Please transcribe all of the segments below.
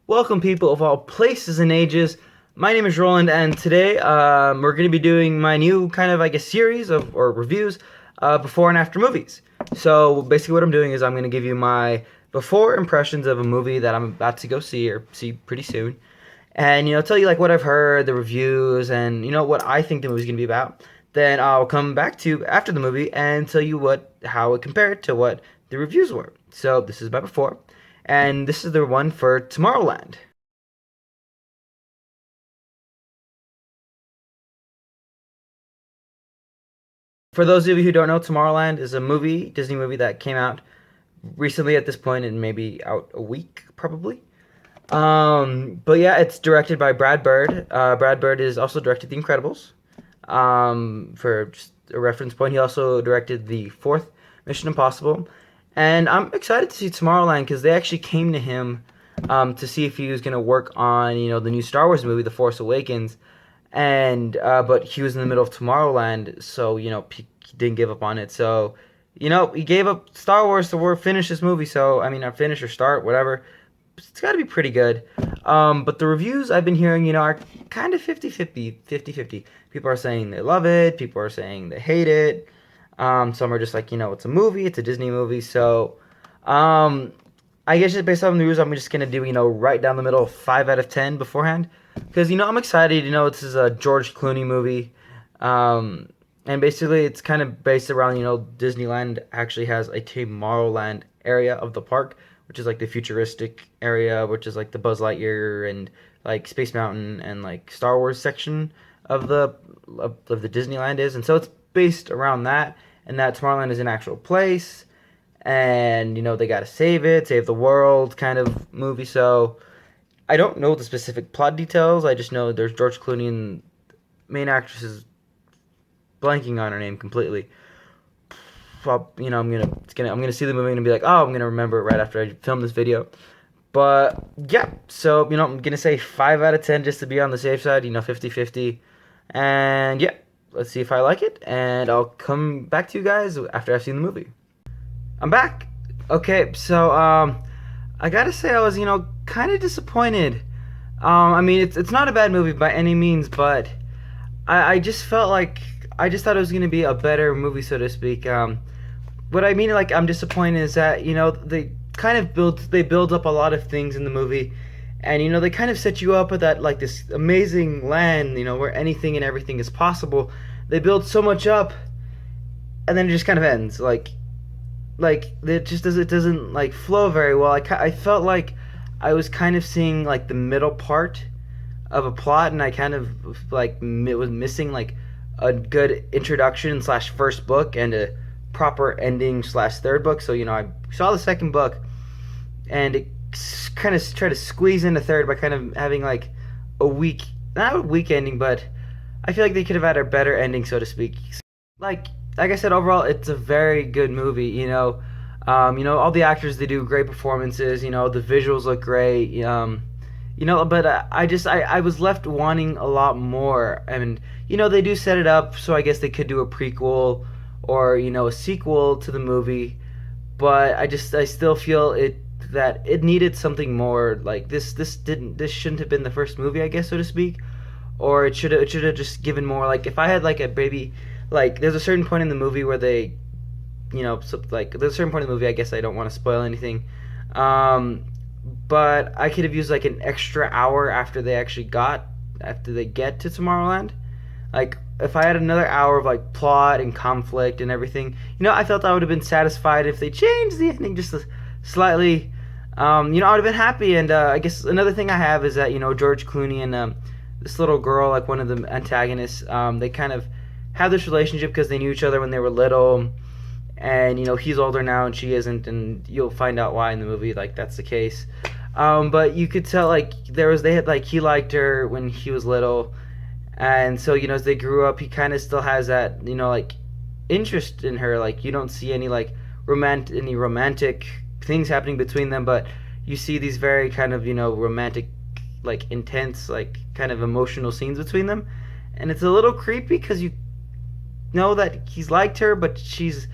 Welcome, people of all places and ages. My name is Roland, and today we're going to be doing my new kind of, series of or reviews before and after movies. So basically, what I'm doing is I'm going to give you my before impressions of a movie that I'm about to go see or see pretty soon, and tell you like what I've heard, the reviews, and what I think the movie's going to be about. Then I'll come back to after the movie and tell you how it compared to what the reviews were. So this is my before. And this is the one for Tomorrowland. For those of you who don't know, Tomorrowland is a Disney movie that came out recently at this point and maybe out a week, probably. But yeah, it's directed by Brad Bird. Brad Bird has also directed The Incredibles. For just a reference point, he also directed the fourth Mission Impossible. And I'm excited to see Tomorrowland because they actually came to him to see if he was going to work on, the new Star Wars movie, The Force Awakens. And but he was in the middle of Tomorrowland, so he didn't give up on it. So he gave up Star Wars to finish this movie. So I mean, finish or start, whatever. It's got to be pretty good. But the reviews I've been hearing, are kind of 50-50. People are saying they love it. People are saying they hate it. Some are just like, it's a movie, it's a Disney movie, so, I guess just based on the reviews, I'm just gonna do, right down the middle, 5 out of 10 beforehand, because, I'm excited, this is a George Clooney movie, and basically it's kind of based around, Disneyland actually has a Tomorrowland area of the park, which is like the futuristic area, which is like the Buzz Lightyear and like Space Mountain and like Star Wars section of the Disneyland is, and so it's based around that. And that Tomorrowland is an actual place, and they gotta save the world kind of movie. So I don't know the specific plot details. I just know there's George Clooney, and main actress is blanking on her name completely. Well, I'm gonna see the movie and be like, oh, I'm gonna remember it right after I film this video. But yeah, so I'm gonna say 5 out of 10 just to be on the safe side. 50-50, and yeah. Let's see if I like it, and I'll come back to you guys after I've seen the movie. I'm back. Okay, so I gotta say I was kind of disappointed. I mean it's not a bad movie by any means, but I just felt like I just thought it was gonna be a better movie, so to speak. What I mean like I'm disappointed is that they kind of build up a lot of things in the movie. And they kind of set you up with that like this amazing land, where anything and everything is possible. They build so much up, and then it just kind of ends. Like it doesn't like flow very well. I felt like I was kind of seeing like the middle part of a plot, and I kind of like was missing like a good introduction / first book and a proper ending / third book. So I saw the second book, and it kind of try to squeeze in a third by kind of having like not a weak ending, but I feel like they could have had a better ending, so to speak. Like I said, overall it's a very good movie. All the actors, they do great performances. The visuals look great. But I was left wanting a lot more. And they do set it up, so I guess they could do a prequel or a sequel to the movie. But I still feel that it needed something more. Like this shouldn't have been the first movie, I guess, so to speak, or it should have just given more. Like if I had like a baby, like there's a certain point in the movie where they, there's a certain point in the movie. I guess I don't want to spoil anything, but I could have used like an extra hour after they get to Tomorrowland. Like if I had another hour of like plot and conflict and everything, I felt I would have been satisfied if they changed the ending just slightly. I would have been happy. And I guess another thing I have is that George Clooney and this little girl, like one of the antagonists, they kind of have this relationship because they knew each other when they were little, and he's older now and she isn't, and you'll find out why in the movie, like that's the case. But you could tell like he liked her when he was little, and so as they grew up, he kind of still has that like interest in her. Like you don't see any like romantic things happening between them, but you see these very kind of romantic, like intense, like kind of emotional scenes between them, and it's a little creepy because you know that he's liked her, but she's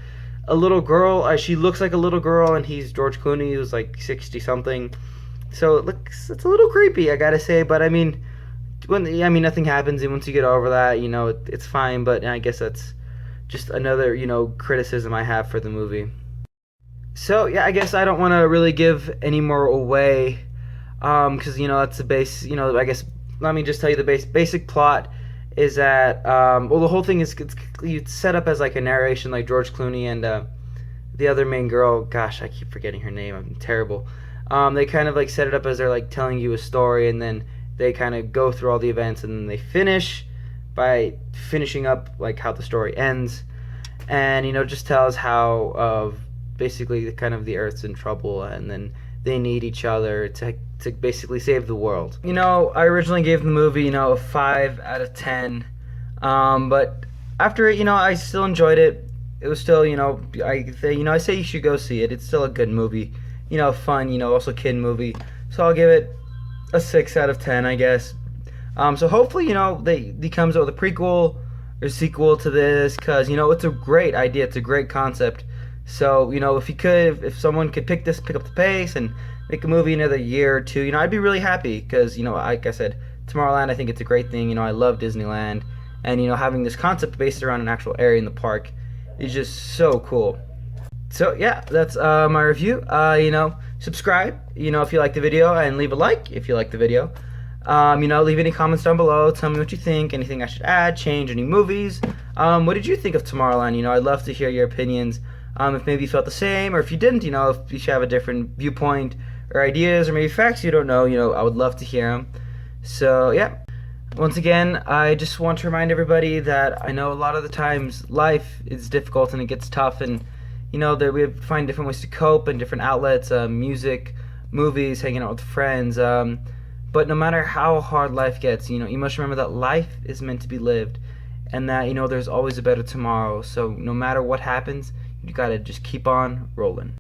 a little girl. She looks like a little girl, and he's George Clooney, who's like 60 something. So it's a little creepy, I gotta say. But I mean, nothing happens, and once you get over that, it's fine. But I guess that's just another criticism I have for the movie. So yeah, I guess I don't want to really give any more away, because that's the base. I guess let me just tell you the basic plot is that well, the whole thing is it's set up as like a narration, like George Clooney and the other main girl. Gosh, I keep forgetting her name. I'm terrible. They kind of like set it up as they're like telling you a story, and then they kind of go through all the events, and then they finish by finishing up like how the story ends, and just tells how basically kind of the Earth's in trouble, and then they need each other to basically save the world. I originally gave the movie a 5 out of 10, but after it, I still enjoyed it. It was still, I say you should go see it. It's still a good movie, fun, also kid movie. So I'll give it a 6 out of 10, I guess. So hopefully, they comes out with a prequel or sequel to this, because it's a great idea. It's a great concept. So if someone could pick up the pace and make a movie another year or two, I'd be really happy, because like I said, Tomorrowland, I think it's a great thing. I love Disneyland, and having this concept based around an actual area in the park is just so cool. So yeah, that's my review. Subscribe, if you like the video, and leave a like if you like the video. Leave any comments down below. Tell me what you think. Anything I should add, change, any movies. What did you think of Tomorrowland? I'd love to hear your opinions. If maybe you felt the same, or if you didn't, if you should have a different viewpoint or ideas, or maybe facts you don't know, I would love to hear them. So yeah, once again, I just want to remind everybody that I know a lot of the times life is difficult and it gets tough, and that we find different ways to cope and different outlets, music, movies, hanging out with friends. But no matter how hard life gets, you must remember that life is meant to be lived, and that there's always a better tomorrow. So no matter what happens, you gotta just keep on rolling.